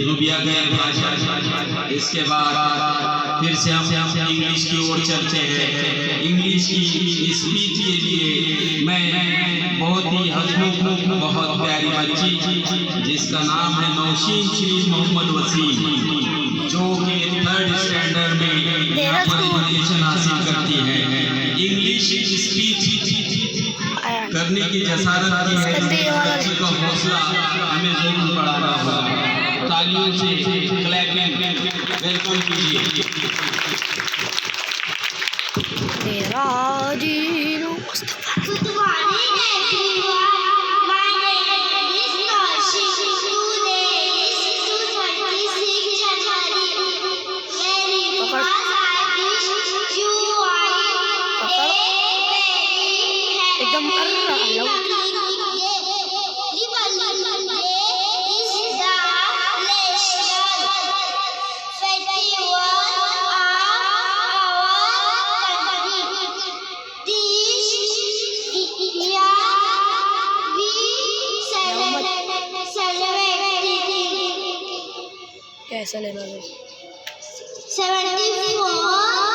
जुबिया गए भाषा। इसके बाद फिर से हम इंग्लिश की ओर चलते हैं। इंग्लिश की स्पीच के लिए मैं बहुत ही हसमुख बहुत प्यारी बच्ची जिसका नाम है नौशीन श्री मोहम्मद वसीम, जो कि 3rd स्टैंडर्ड में यहाँ पर एजुकेशन हासिल करती है। इंग्लिश स्पीच करने की जसारत की है। बच्ची का हौसला हमें जरूर बढ़ाना होगा। तालियों से क्लैपिंग वेलकम कीजिए। कैसा लेना है 74